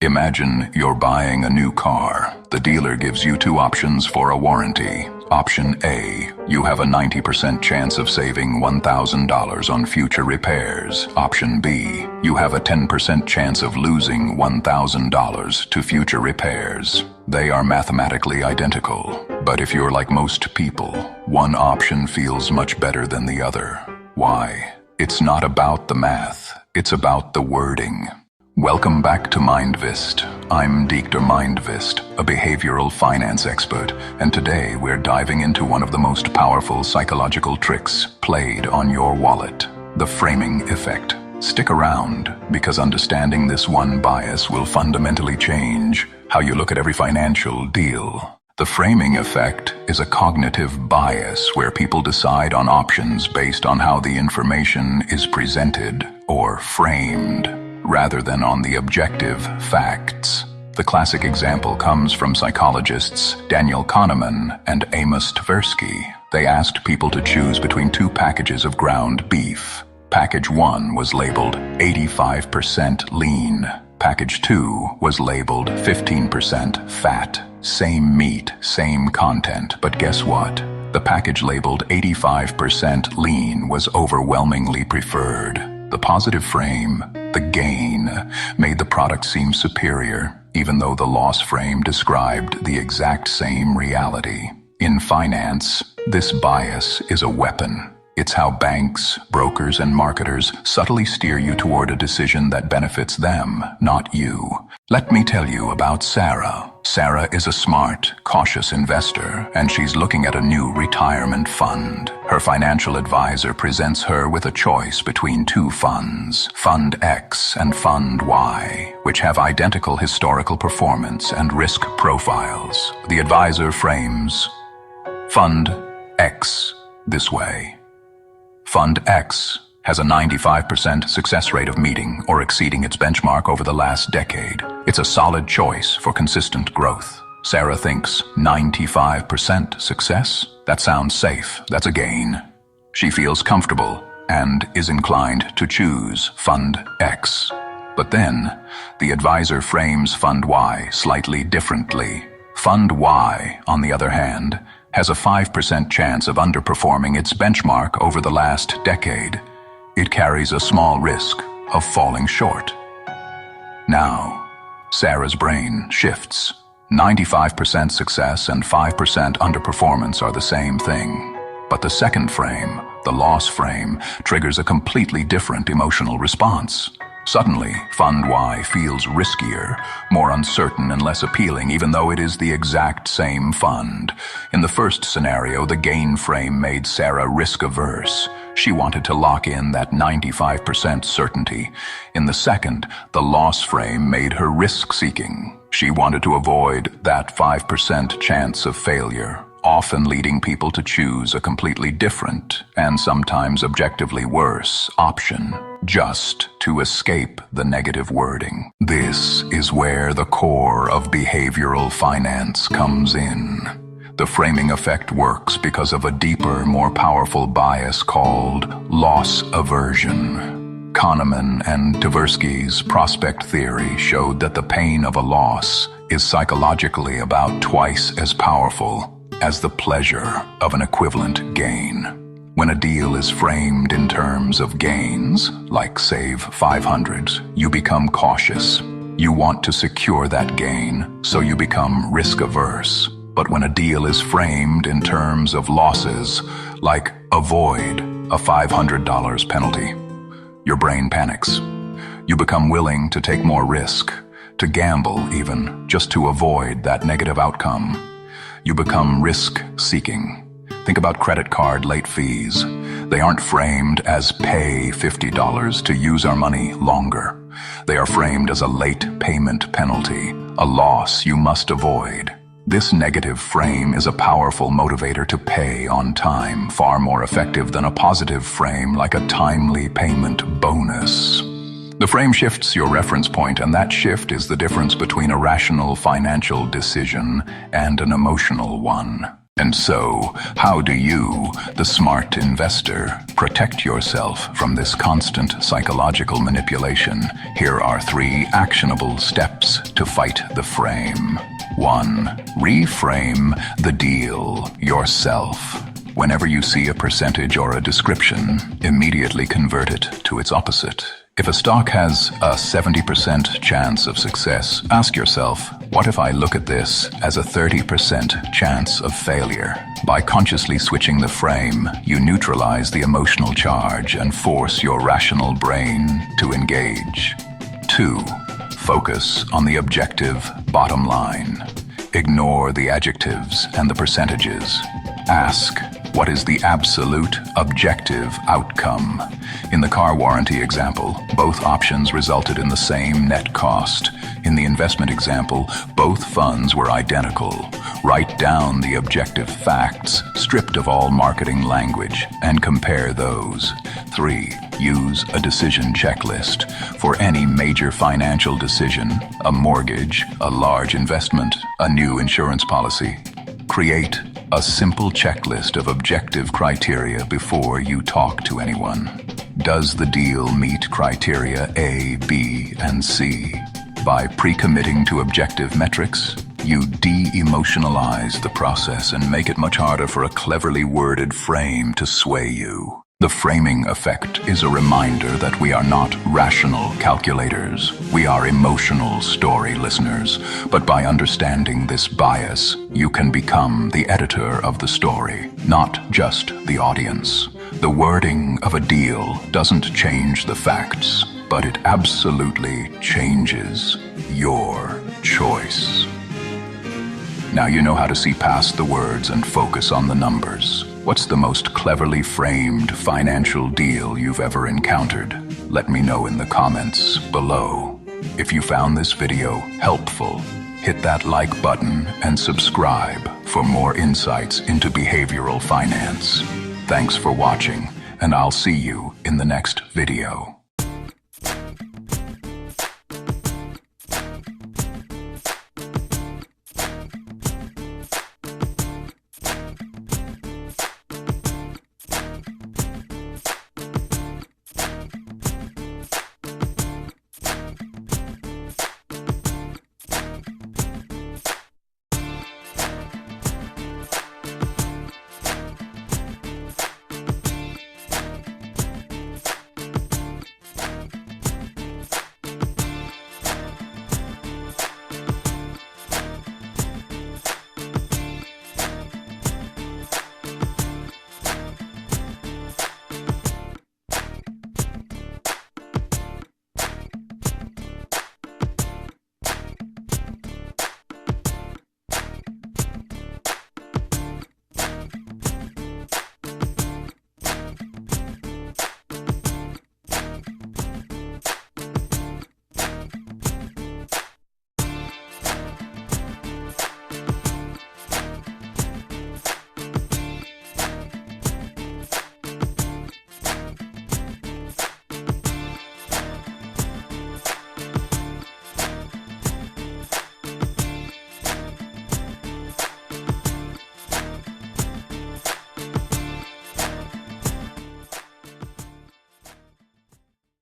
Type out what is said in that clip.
Imagine you're buying a new car. The dealer gives you two options for a warranty. Option A, you have a 90% chance of saving $1,000 on future repairs. Option B, you have a 10% chance of losing $1,000 to future repairs. They are mathematically identical, but if you're like most people, one option feels much better than the other. Why? It's not about the math, it's about the wording. Welcome back to Mindvist. I'm Dr. Mindvist, a behavioral finance expert, and today we're diving into one of the most powerful psychological tricks played on your wallet, the framing effect. Stick around, because understanding this one bias will fundamentally change how you look at every financial deal. The framing effect is a cognitive bias where people decide on options based on how the information is presented or framed, rather than on the objective facts. The classic example comes from psychologists Daniel Kahneman and Amos Tversky. They asked people to choose between two packages of ground beef. Package 1 was labeled 85% lean. Package 2 was labeled 15% fat. Same meat, same content, but guess what? The package labeled 85% lean was overwhelmingly preferred. The positive frame, the gain, made the product seem superior, even though the loss frame described the exact same reality. In finance, this bias is a weapon. It's how banks, brokers, and marketers subtly steer you toward a decision that benefits them, not you. Let me tell you about Sarah. Sarah is a smart, cautious investor, and she's looking at a new retirement fund. Her financial advisor presents her with a choice between two funds, Fund X and Fund Y, which have identical historical performance and risk profiles. The advisor frames Fund X this way. Fund X has a 95% success rate of meeting or exceeding its benchmark over the last decade. It's a solid choice for consistent growth. Sarah thinks 95% success? That sounds safe. That's a gain. She feels comfortable and is inclined to choose Fund X. But then, the advisor frames Fund Y slightly differently. Fund Y, on the other hand, has a 5% chance of underperforming its benchmark over the last decade. It carries a small risk of falling short. Now, Sarah's brain shifts. 95% success and 5% underperformance are the same thing. But the second frame, the loss frame, triggers a completely different emotional response. Suddenly, Fund Y feels riskier, more uncertain and less appealing, even though it is the exact same fund. In the first scenario, the gain frame made Sarah risk-averse. She wanted to lock in that 95% certainty. In the second, the loss frame made her risk-seeking. She wanted to avoid that 5% chance of failure, often leading people to choose a completely different, and sometimes objectively worse, option, just to escape the negative wording. This is where the core of behavioral finance comes in. The framing effect works because of a deeper, more powerful bias called loss aversion. Kahneman and Tversky's prospect theory showed that the pain of a loss is psychologically about twice as powerful as the pleasure of an equivalent gain. When a deal is framed in terms of gains, like save 500, you become cautious. You want to secure that gain, so you become risk-averse. But when a deal is framed in terms of losses, like avoid a $500 penalty, your brain panics. You become willing to take more risk, to gamble even, just to avoid that negative outcome. You become risk-seeking. Think about credit card late fees. They aren't framed as pay $50 to use our money longer. They are framed as a late payment penalty, a loss you must avoid. This negative frame is a powerful motivator to pay on time, far more effective than a positive frame like a timely payment bonus. The frame shifts your reference point, and that shift is the difference between a rational financial decision and an emotional one. And so, how do you, the smart investor, protect yourself from this constant psychological manipulation? Here are 3 actionable steps to fight the frame. 1. Reframe the deal yourself. Whenever you see a percentage or a description, immediately convert it to its opposite. If a stock has a 70% chance of success, ask yourself, what if I look at this as a 30% chance of failure? By consciously switching the frame, you neutralize the emotional charge and force your rational brain to engage. 2. Focus on the objective bottom line. Ignore the adjectives and the percentages. Ask, what is the absolute objective outcome? In the car warranty example, both options resulted in the same net cost. In the investment example, both funds were identical. Write down the objective facts, stripped of all marketing language, and compare those. 3. Use a decision checklist. For any major financial decision, a mortgage, a large investment, a new insurance policy, create a simple checklist of objective criteria before you talk to anyone. Does the deal meet criteria A, B, and C? By pre-committing to objective metrics, you de-emotionalize the process and make it much harder for a cleverly worded frame to sway you. The framing effect is a reminder that we are not rational calculators. We are emotional story listeners. But by understanding this bias, you can become the editor of the story, not just the audience. The wording of a deal doesn't change the facts, but it absolutely changes your choice. Now you know how to see past the words and focus on the numbers. What's the most cleverly framed financial deal you've ever encountered? Let me know in the comments below. If you found this video helpful, hit that like button and subscribe for more insights into behavioral finance. Thanks for watching, and I'll see you in the next video.